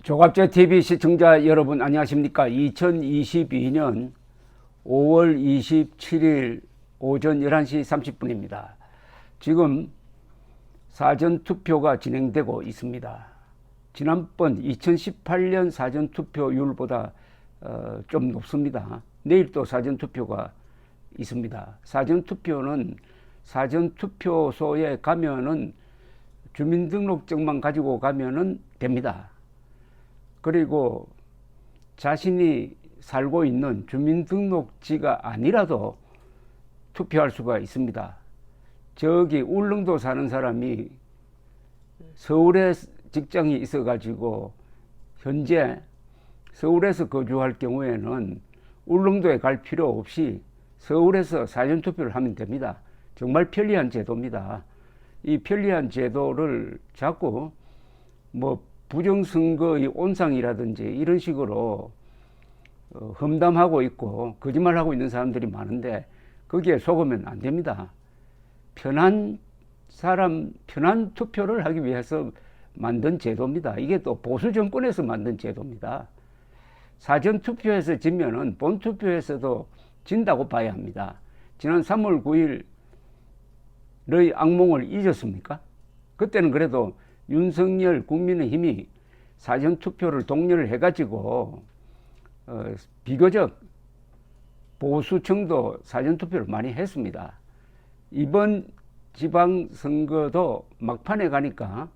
조갑제 TV 시청자 여러분 안녕하십니까? 2022년 5월 27일 오전 11시 30분입니다. 지금 사전투표가 진행되고 있습니다. 지난번 2018년 사전투표율보다 좀 높습니다. 내일 또 사전투표가 있습니다. 사전투표는 사전투표소에 가면은 주민등록증만 가지고 가면은 됩니다. 그리고 자신이 살고 있는 주민등록지가 아니라도 투표할 수가 있습니다. 저기 울릉도 사는 사람이 서울에 직장이 있어가지고 현재 서울에서 거주할 경우에는 울릉도에 갈 필요 없이 서울에서 사전투표를 하면 됩니다. 정말 편리한 제도입니다. 이 편리한 제도를 자꾸 부정선거의 온상이라든지 이런 식으로 험담하고 있고 거짓말하고 있는 사람들이 많은데 거기에 속으면 안 됩니다. 편한 투표를 하기 위해서 만든 제도입니다. 이게 또 보수 정권에서 만든 제도입니다. 사전투표에서 지면은 본투표에서도 진다고 봐야 합니다. 지난 3월 9일의 악몽을 잊었습니까? 그때는 그래도 윤석열 국민의힘이 사전투표를 독려를 해가지고 비교적 보수층도 사전투표를 많이 했습니다. 이번 지방선거도 막판에 가니까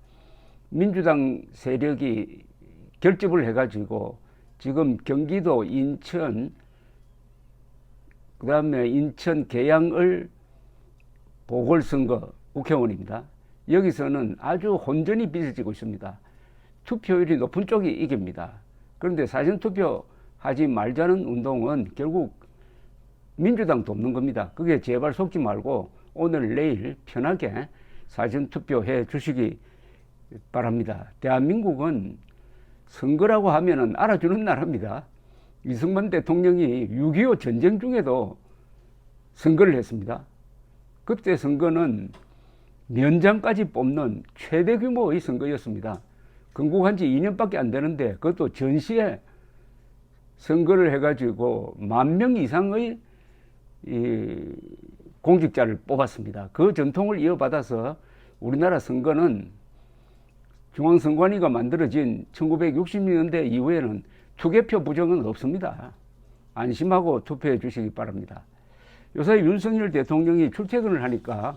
민주당 세력이 결집을 해가지고 지금 경기도 인천 그 다음에 인천 계양을 보궐선거 국회의원입니다. 여기서는 아주 혼전이 빚어지고 있습니다. 투표율이 높은 쪽이 이깁니다. 그런데 사전투표 하지 말자는 운동은 결국 민주당 돕는 겁니다. 그게 제발 속지 말고 오늘 내일 편하게 사전투표 해 주시기 바랍니다. 대한민국은 선거라고 하면은 알아주는 나라입니다. 이승만 대통령이 6.25 전쟁 중에도 선거를 했습니다. 그때 선거는 면장까지 뽑는 최대 규모의 선거였습니다. 건국한 지 2년밖에 안 되는데 그것도 전시에 선거를 해가지고 10,000명 이상의 공직자를 뽑았습니다. 그 전통을 이어받아서 우리나라 선거는 중앙선관위가 만들어진 1960년대 이후에는 투개표 부정은 없습니다. 안심하고 투표해 주시기 바랍니다. 요새 윤석열 대통령이 출퇴근을 하니까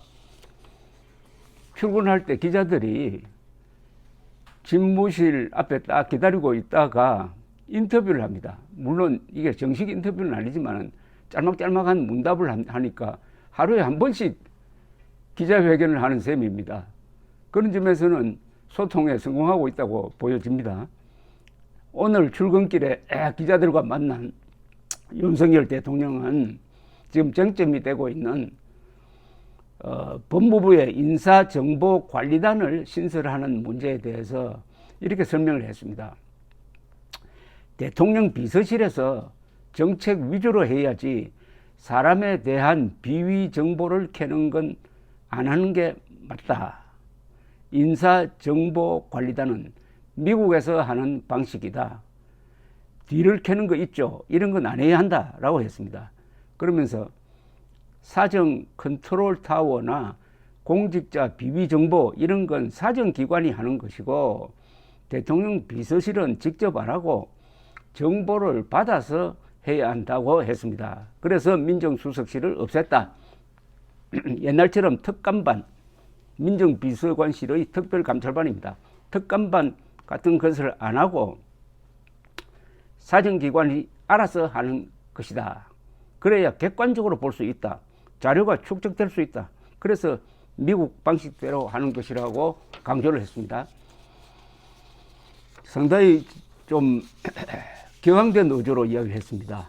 출근할 때 기자들이 집무실 앞에 딱 기다리고 있다가 인터뷰를 합니다. 물론 이게 정식 인터뷰는 아니지만 짤막짤막한 문답을 하니까 하루에 한 번씩 기자회견을 하는 셈입니다. 그런 점에서는 소통에 성공하고 있다고 보여집니다. 오늘 출근길에 기자들과 만난 윤석열 대통령은 지금 쟁점이 되고 있는 법무부의 인사정보관리단을 신설하는 문제에 대해서 이렇게 설명을 했습니다. 대통령 비서실에서 정책 위주로 해야지 사람에 대한 비위 정보를 캐는 건 안 하는 게 맞다. 인사정보관리단은 미국에서 하는 방식이다. 뒤를 캐는 거 있죠. 이런 건 안 해야 한다라고 했습니다. 그러면서 사정 컨트롤 타워나 공직자 비위 정보 이런 건 사정기관이 하는 것이고 대통령 비서실은 직접 안 하고 정보를 받아서 해야 한다고 했습니다. 그래서 민정수석실을 없앴다. 옛날처럼 특감반, 민정비서관실의 특별감찰반입니다. 특감반 같은 것을 안 하고 사정기관이 알아서 하는 것이다. 그래야 객관적으로 볼 수 있다. 자료가 축적될 수 있다. 그래서 미국 방식대로 하는 것이라고 강조를 했습니다. 상당히 좀 격앙된 어조로 이야기했습니다.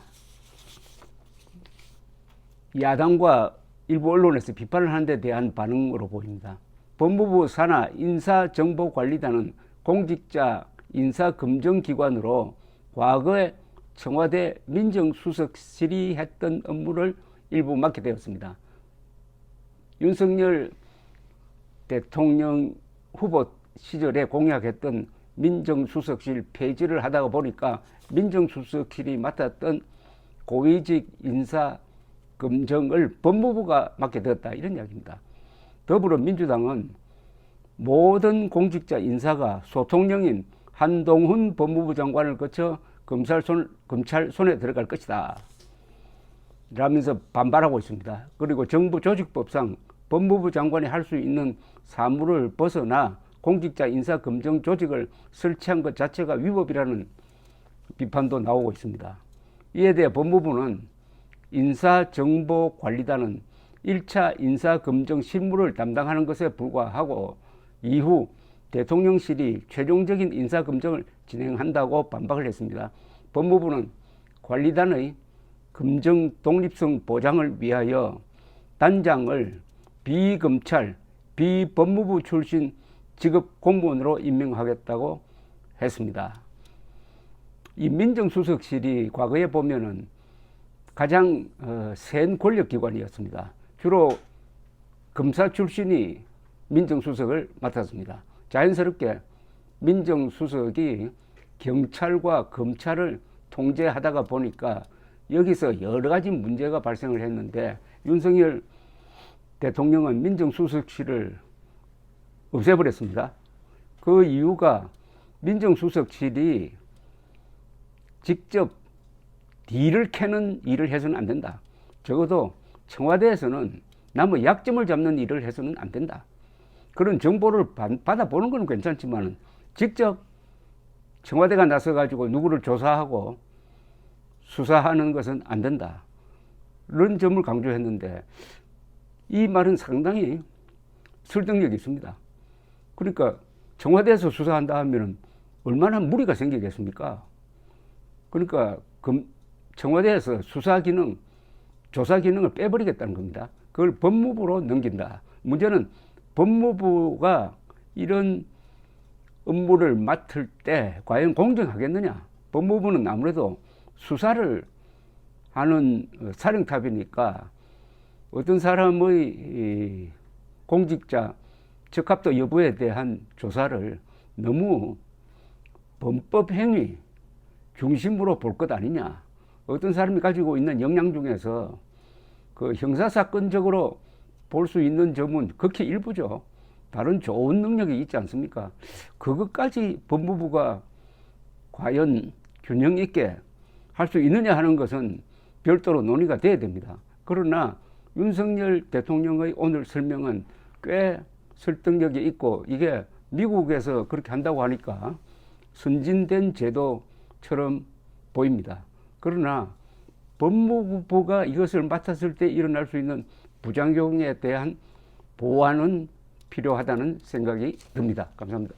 야당과 일부 언론에서 비판을 하는 데 대한 반응으로 보입니다. 법무부 산하 인사정보관리단은 공직자 인사검증기관으로 과거에 청와대 민정수석실이 했던 업무를 일부 맡게 되었습니다. 윤석열 대통령 후보 시절에 공약했던 민정수석실 폐지를 하다가 보니까 민정수석실이 맡았던 고위직 인사 검증을 법무부가 맡게 되었다, 이런 이야기입니다. 더불어민주당은 모든 공직자 인사가 소통령인 한동훈 법무부 장관을 거쳐 검찰 손에 들어갈 것이다 라면서 반발하고 있습니다. 그리고 정부 조직법상 법무부 장관이 할 수 있는 사무를 벗어나 공직자 인사 검증 조직을 설치한 것 자체가 위법이라는 비판도 나오고 있습니다. 이에 대해 법무부는 인사정보관리단은 1차 인사검증 실무를 담당하는 것에 불과하고 이후 대통령실이 최종적인 인사검증을 진행한다고 반박을 했습니다. 법무부는 관리단의 검증 독립성 보장을 위하여 단장을 비검찰, 비법무부 출신 직업 공무원으로 임명하겠다고 했습니다. 이 민정수석실이 과거에 보면은 가장 센 권력기관이었습니다. 주로 검사 출신이 민정수석을 맡았습니다. 자연스럽게 민정수석이 경찰과 검찰을 통제하다가 보니까 여기서 여러 가지 문제가 발생을 했는데 윤석열 대통령은 민정수석실을 없애버렸습니다. 그 이유가 민정수석실이 직접 딜을 캐는 일을 해서는 안 된다. 적어도 청와대에서는 남의 약점을 잡는 일을 해서는 안 된다. 그런 정보를 받아보는 건 괜찮지만 직접 청와대가 나서가지고 누구를 조사하고 수사하는 것은 안 된다. 이런 점을 강조했는데 이 말은 상당히 설득력이 있습니다. 그러니까 청와대에서 수사한다 하면 얼마나 무리가 생기겠습니까? 그러니까 청와대에서 수사 기능, 조사 기능을 빼버리겠다는 겁니다. 그걸 법무부로 넘긴다. 문제는 법무부가 이런 업무를 맡을 때 과연 공정하겠느냐? 법무부는 아무래도 수사를 하는 사령탑이니까 어떤 사람의 공직자 적합도 여부에 대한 조사를 너무 범법 행위 중심으로 볼 것 아니냐. 어떤 사람이 가지고 있는 역량 중에서 그 형사사건적으로 볼 수 있는 점은 극히 일부죠. 다른 좋은 능력이 있지 않습니까? 그것까지 법무부가 과연 균형 있게 할 수 있느냐 하는 것은 별도로 논의가 돼야 됩니다. 그러나 윤석열 대통령의 오늘 설명은 꽤 설득력이 있고 이게 미국에서 그렇게 한다고 하니까 선진된 제도처럼 보입니다. 그러나 법무부가 이것을 맡았을 때 일어날 수 있는 부작용에 대한 보완은 필요하다는 생각이 듭니다. 감사합니다.